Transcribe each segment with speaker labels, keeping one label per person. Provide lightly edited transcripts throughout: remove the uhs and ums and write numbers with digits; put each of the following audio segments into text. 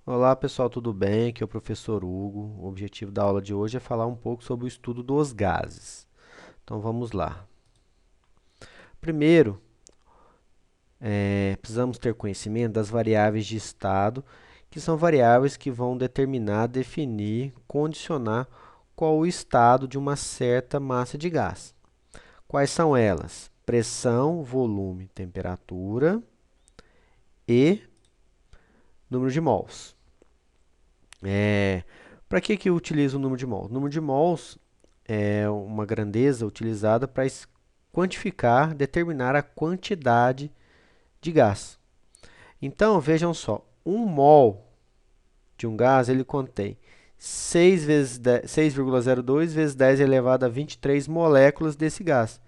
Speaker 1: Olá pessoal, tudo bem? Aqui é o professor Hugo. O objetivo da aula de hoje é falar um pouco sobre o estudo dos gases. Então vamos lá. Primeiro, precisamos ter conhecimento das variáveis de estado, que são variáveis que vão determinar, definir, condicionar qual o estado de uma certa massa de gás. Quais são elas? Pressão, volume, temperatura e número de mols. Para que eu utilizo o número de mols? O número de mols é uma grandeza utilizada para quantificar, determinar a quantidade de gás. Então, vejam só, 1 mol de um gás ele contém 6,02 vezes 10 elevado a 23 moléculas desse gás.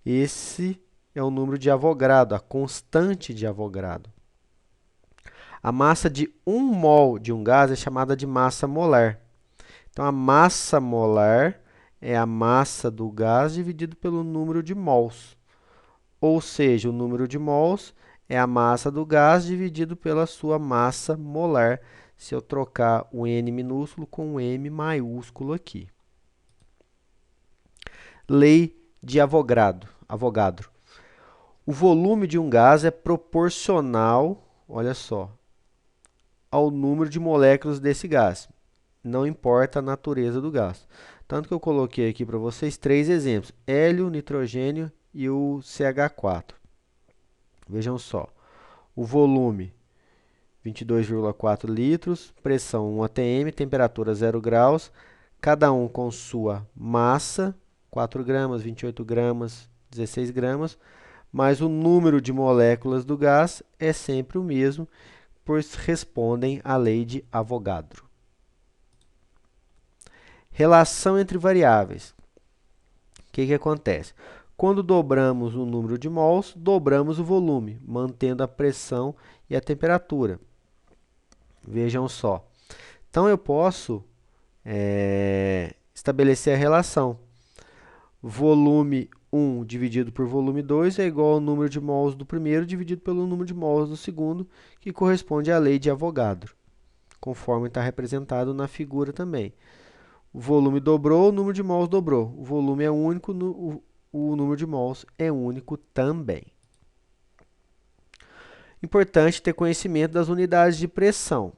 Speaker 1: Esse é o número de Avogadro, a constante de Avogadro. A massa de 1 mol de um gás é chamada de massa molar. Então, a massa molar é a massa do gás dividido pelo número de mols. Ou seja, o número de mols é a massa do gás dividido pela sua massa molar, se eu trocar o N minúsculo com o M maiúsculo aqui. Lei de Avogadro. O volume de um gás é proporcional, olha só, ao número de moléculas desse gás. Não importa a natureza do gás. Tanto que eu coloquei aqui para vocês 3 exemplos: hélio, nitrogênio e o CH4. Vejam só, o volume 22,4 litros, pressão 1 atm, temperatura 0 graus, cada um com sua massa, 4 gramas, 28 gramas, 16 gramas, mas o número de moléculas do gás é sempre o mesmo, pois respondem à lei de Avogadro. Relação entre variáveis. O que acontece? Quando dobramos o número de mols, dobramos o volume, mantendo a pressão e a temperatura. Vejam só. Então, eu posso estabelecer a relação. Volume 1 dividido por volume 2 é igual ao número de mols do primeiro dividido pelo número de mols do segundo, que corresponde à lei de Avogadro, conforme está representado na figura também. O volume dobrou, o número de mols dobrou. O volume é único, o número de mols é único também. Importante ter conhecimento das unidades de pressão.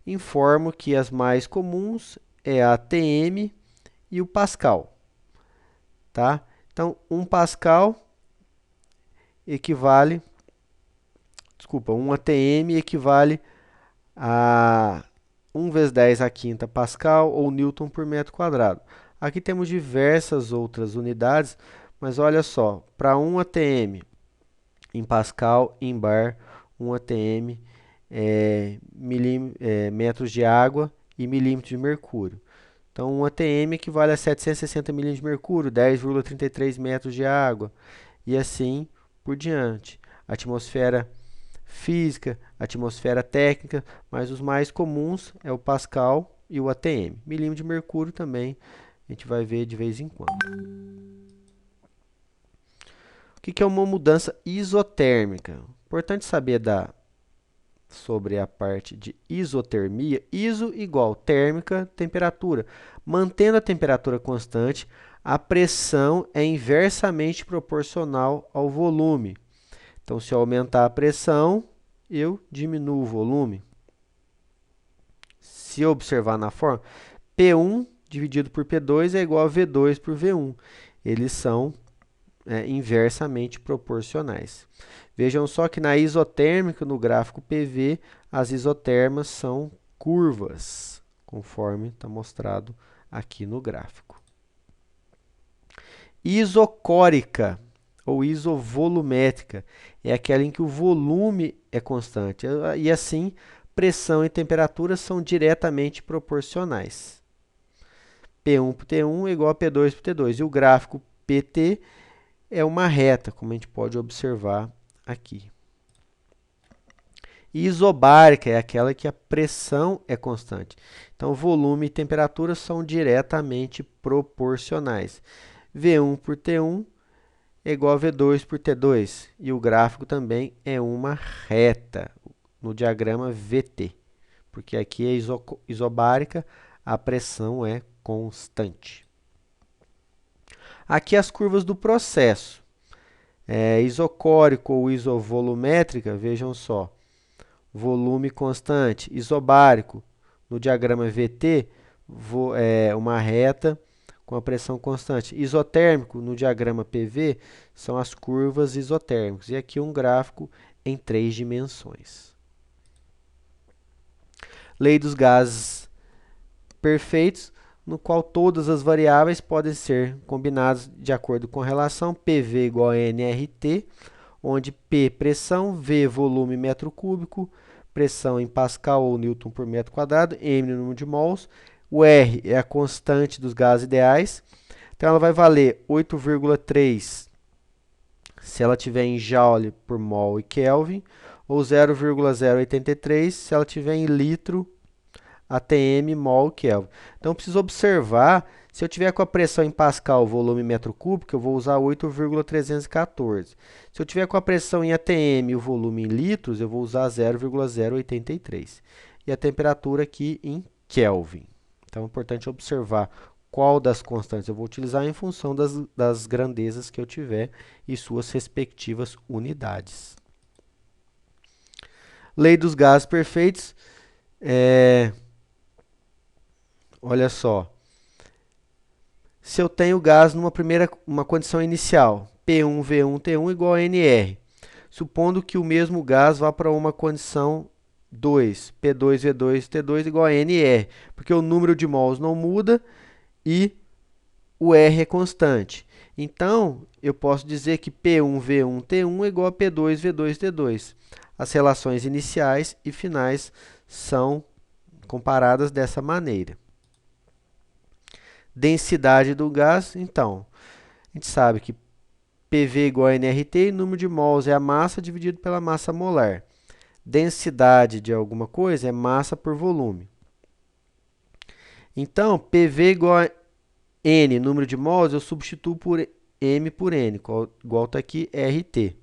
Speaker 1: Informo que as mais comuns é a atm e o pascal. Tá? Então, 1 pascal equivale, desculpa, 1 atm equivale a 1 vezes 10 à quinta pascal ou newton por metro quadrado. Aqui temos diversas outras unidades, mas olha só, para 1 atm em pascal, em bar, 1 atm metros de água e milímetros de mercúrio. Então, 1 atm equivale a 760 milímetros de mercúrio, 10,33 metros de água, e assim por diante. Atmosfera física, atmosfera técnica, mas os mais comuns é o pascal e o atm. Milímetro de mercúrio também a gente vai ver de vez em quando. O que é uma mudança isotérmica? Importante saber sobre a parte de isotermia. Iso igual térmica, temperatura. Mantendo a temperatura constante, a pressão é inversamente proporcional ao volume. Então, se eu aumentar a pressão, eu diminuo o volume. Se eu observar na forma, P1 dividido por P2 é igual a V2 por V1. Eles são inversamente proporcionais. Vejam só que na isotérmica, no gráfico PV, as isotermas são curvas, conforme está mostrado aqui no gráfico. Isocórica ou isovolumétrica é aquela em que o volume é constante e assim pressão e temperatura são diretamente proporcionais. P1 por T1 é igual a P2 por T2 e o gráfico PT é uma reta, como a gente pode observar aqui. Isobárica é aquela que a pressão é constante. Então, volume e temperatura são diretamente proporcionais. V1 por T1 é igual a V2 por T2. E o gráfico também é uma reta. no diagrama VT, porque aqui é isobárica, a pressão é constante. Aqui as curvas do processo. Isocórico ou isovolumétrica, vejam só, volume constante. Isobárico, no diagrama VT, uma reta com a pressão constante. Isotérmico, no diagrama PV, são as curvas isotérmicas. E aqui um gráfico em 3 dimensões. Lei dos gases perfeitos, no qual todas as variáveis podem ser combinadas de acordo com a relação PV igual a nRT, onde P, pressão, V, volume metro cúbico, pressão em Pascal ou Newton por metro quadrado, M, número de mols, o R é a constante dos gases ideais, então ela vai valer 8,3 se ela tiver em Joule por mol e Kelvin, ou 0,083 se ela tiver em litro atm, mol, Kelvin. Então, eu preciso observar, se eu tiver com a pressão em Pascal, volume metro cúbico, eu vou usar 8,314. Se eu tiver com a pressão em atm e o volume em litros, eu vou usar 0,083. E a temperatura aqui em Kelvin. Então, é importante observar qual das constantes eu vou utilizar em função das grandezas que eu tiver e suas respectivas unidades. Lei dos gases perfeitos. Olha só, se eu tenho gás uma condição inicial, P1, V1, T1 igual a NR, supondo que o mesmo gás vá para uma condição 2, P2, V2, T2 igual a NR, porque o número de mols não muda e o R é constante. Então, eu posso dizer que P1, V1, T1 é igual a P2, V2, T2. As relações iniciais e finais são comparadas dessa maneira. Densidade do gás, então, a gente sabe que PV igual a nRT e número de mols é a massa dividido pela massa molar. Densidade de alguma coisa é massa por volume. Então, PV igual a N, número de mols, eu substituo por M por N, igual está aqui RT.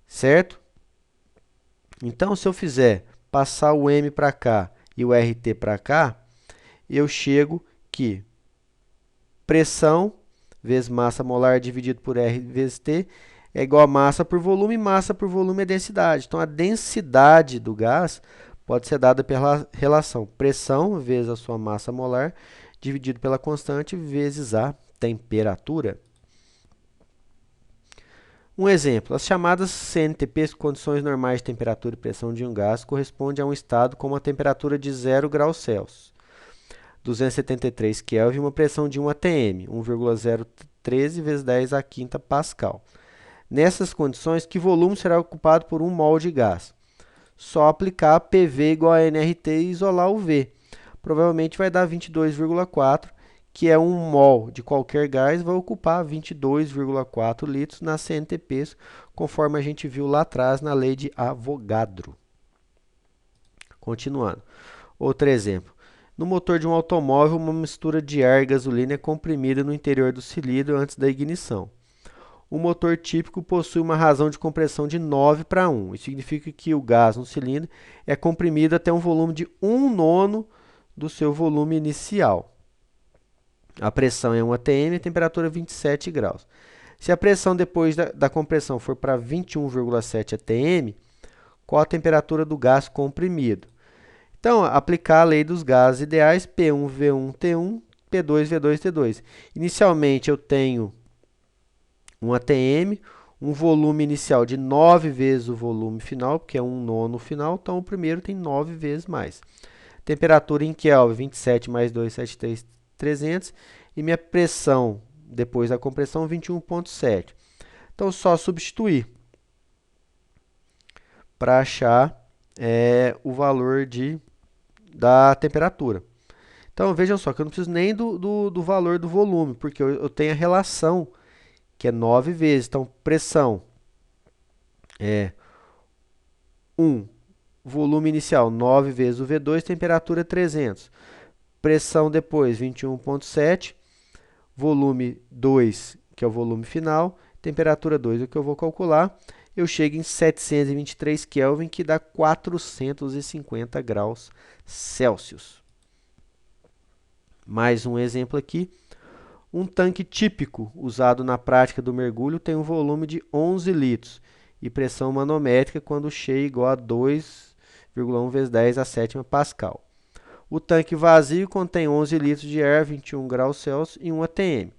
Speaker 1: Certo? Então, se eu fizer passar o M para cá e o RT para cá, eu chego que pressão vezes massa molar dividido por R vezes T é igual a massa por volume é densidade. Então, a densidade do gás pode ser dada pela relação pressão vezes a sua massa molar dividido pela constante vezes a temperatura. Um exemplo, as chamadas CNTPs, condições normais de temperatura e pressão de um gás, correspondem a um estado com uma temperatura de 0 graus Celsius. 273 Kelvin, uma pressão de 1 atm, 1,013 vezes 10 à quinta Pascal. Nessas condições, que volume será ocupado por 1 mol de gás? Só aplicar PV igual a nRT e isolar o V. Provavelmente vai dar 22,4, que é 1 mol de qualquer gás, vai ocupar 22,4 litros nas CNTPs, conforme a gente viu lá atrás na lei de Avogadro. Continuando. Outro exemplo. No motor de um automóvel, uma mistura de ar e gasolina é comprimida no interior do cilindro antes da ignição. O motor típico possui uma razão de compressão de 9:1. Isso significa que o gás no cilindro é comprimido até um volume de 1/9 do seu volume inicial. A pressão é 1 atm e a temperatura 27 graus. Se a pressão depois da compressão for para 21,7 atm, qual a temperatura do gás comprimido? Então, aplicar a lei dos gases ideais, P1, V1, T1, P2, V2, T2. Inicialmente, eu tenho 1 atm, um volume inicial de 9 vezes o volume final, porque é 1/9 final, então o primeiro tem 9 vezes mais. Temperatura em Kelvin, 27 mais 2, 73,300. E minha pressão, depois da compressão, 21,7. Então, só substituir para achar o valor da temperatura. Então, vejam só que eu não preciso nem do valor do volume, porque eu tenho a relação, que é 9 vezes. Então, pressão é 1, volume inicial 9 vezes o V2, temperatura 300. Pressão depois 21,7, volume 2, que é o volume final, temperatura 2, o que eu vou calcular. eu chego em 723 Kelvin, que dá 450 graus Celsius. Mais um exemplo aqui. Um tanque típico usado na prática do mergulho tem um volume de 11 litros e pressão manométrica quando cheio igual a 2,1 vezes 10 a sétima Pascal. O tanque vazio contém 11 litros de ar, 21 graus Celsius e 1 atm,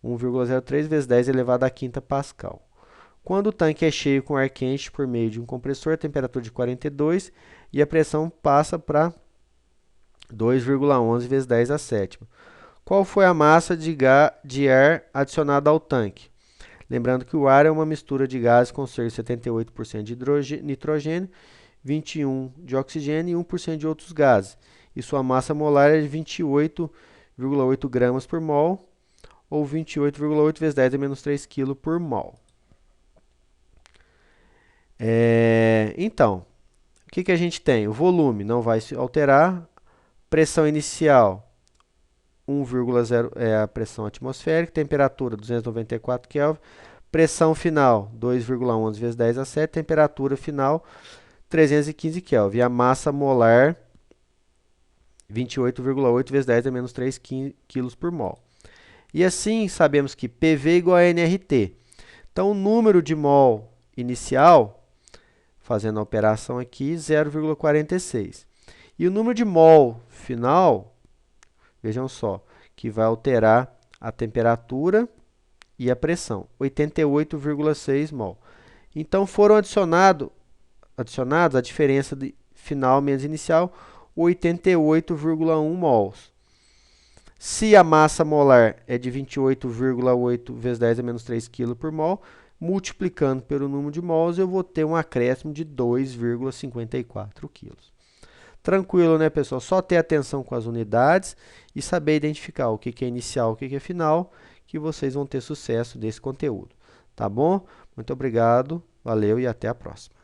Speaker 1: 1,03 vezes 10 elevado à quinta Pascal. Quando o tanque é cheio com ar quente por meio de um compressor, a temperatura de 42 e a pressão passa para 2,11 vezes 10 a sétima. Qual foi a massa de ar adicionada ao tanque? Lembrando que o ar é uma mistura de gases com cerca de 78% de nitrogênio, 21% de oxigênio e 1% de outros gases. E sua massa molar é de 28,8 gramas por mol, ou 28,8 vezes 10 a menos 3 kg por mol. Então, o que a gente tem? O volume não vai se alterar, pressão inicial 1,0 é a pressão atmosférica, temperatura 294 Kelvin, pressão final 2,11 vezes 10 a 7, temperatura final 315 Kelvin. E a massa molar 28,8 vezes 10 a menos 3 kg por mol. E assim sabemos que PV igual a nRT. Então o número de mol inicial, fazendo a operação aqui, 0,46. E o número de mol final, vejam só, que vai alterar a temperatura e a pressão, 88,6 mol. Então foram adicionados a diferença de final menos inicial, 88,1 mols. Se a massa molar é de 28,8 vezes 10 a menos 3 kg por mol, multiplicando pelo número de mols, eu vou ter um acréscimo de 2,54 kg. Tranquilo, né, pessoal? Só ter atenção com as unidades e saber identificar o que é inicial, o que é final, que vocês vão ter sucesso desse conteúdo. Tá bom? Muito obrigado, valeu e até a próxima.